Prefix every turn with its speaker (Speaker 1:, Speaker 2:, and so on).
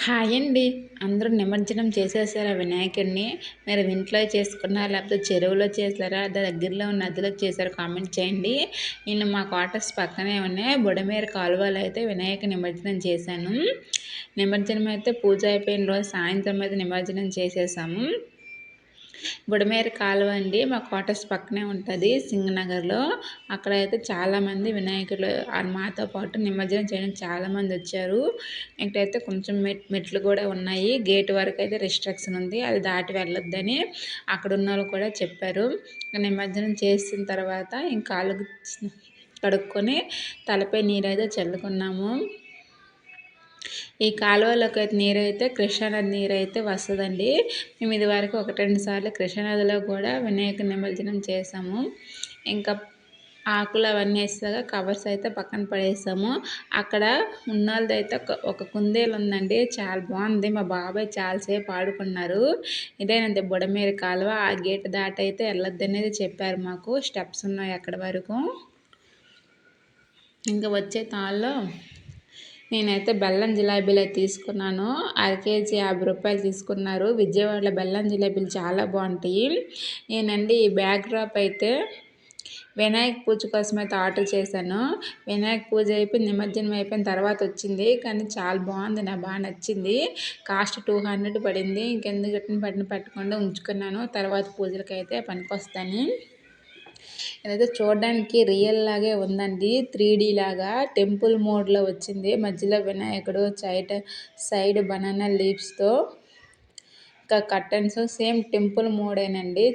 Speaker 1: Hi అండి. అందరూ నిమజ్జనం చేసేసారా వినాయకుడిని? మీరు ఇంట్లో చేసుకున్నారా? లేకపోతే చెరువులో చేసారా? దగ్గరలో ఉన్న నదిలో చేసారా? కామెంట్ చేయండి. నేను మా క్వార్టర్స్ పక్కనే ఉన్నాయి బుడమేరు కాలువలో అయితే వినాయక నిమజ్జనం చేశాను. నిమజ్జనం అయితే పూజ అయిపోయిన రోజు సాయంత్రం అయితే నిమజ్జనం చేసేసాము. బుడమేరు కాలువ అండి మా క్వార్టర్స్ పక్కనే ఉంటుంది సింగనగర్లో. అక్కడైతే చాలామంది వినాయకులు మాతో పాటు నిమజ్జనం చేయడానికి చాలామంది వచ్చారు. ఇక్కడైతే కొంచెం మెట్లు కూడా ఉన్నాయి. గేట్ వరకు అయితే రిస్ట్రిక్షన్ ఉంది, అది దాటి వెళ్ళొద్దని అక్కడ ఉన్న వాళ్ళు కూడా చెప్పారు. నిమజ్జనం చేసిన తర్వాత ఇంకా కాళ్ళు కడుక్కొని తలపై నీరైతే చల్లుకున్నాము. ఈ కాలువలోకి అయితే నీరైతే కృష్ణానది నీరైతే వస్తుందండి. మేము ఇదివరకు 1-2 సార్లు కృష్ణానదిలో కూడా వినాయక నిమజ్జనం చేసాము. ఇంకా ఆకులు అవన్నీ వేసాక కవర్స్ అయితే పక్కన పడేసాము. అక్కడ ఉన్నోళ్ళదైతే ఒక కుందేలు ఉందండి, చాలా బాగుంది. మా బాబాయ్ చాలాసేపు ఆడుకున్నారు. ఇదేనండి బుడమేరు కాలువ. ఆ గేట్ దాటి అయితే వెళ్ళొద్దు అనేది చెప్పారు మాకు. స్టెప్స్ ఉన్నాయి అక్కడ వరకు. ఇంకా వచ్చే తాళ్ళలో నేనైతే బెల్లం జిలేబీలు అయితే తీసుకున్నాను. కేజీ 50 రూపాయలు తీసుకున్నారు. విజయవాడలో బెల్లం జిలేబీలు చాలా బాగుంటాయి. నేనండి ఈ బ్యాక్ డ్రాప్ అయితే వినాయక పూజ కోసం అయితే ఆర్డర్ చేశాను. వినాయక పూజ అయిపోయి నిమజ్జనం అయిపోయిన తర్వాత వచ్చింది, కానీ చాలా బాగుంది, నాకు బాగా నచ్చింది. కాస్ట్ 200 పడింది. ఇంకెందుకు పట్టకుండా ఉంచుకున్నాను, తర్వాత పూజలకి అయితే పనికొస్తాను. ఇదైతే చూడడానికి రియల్ లాగే ఉందండి, 3D లాగా టెంపుల్ మోడ్లో వచ్చింది. మధ్యలో వినాయకుడు, సైడ్ బనానా లీవ్స్తో ఇంకా కర్టన్స్ సేమ్ టెంపుల్ మోడేనండి.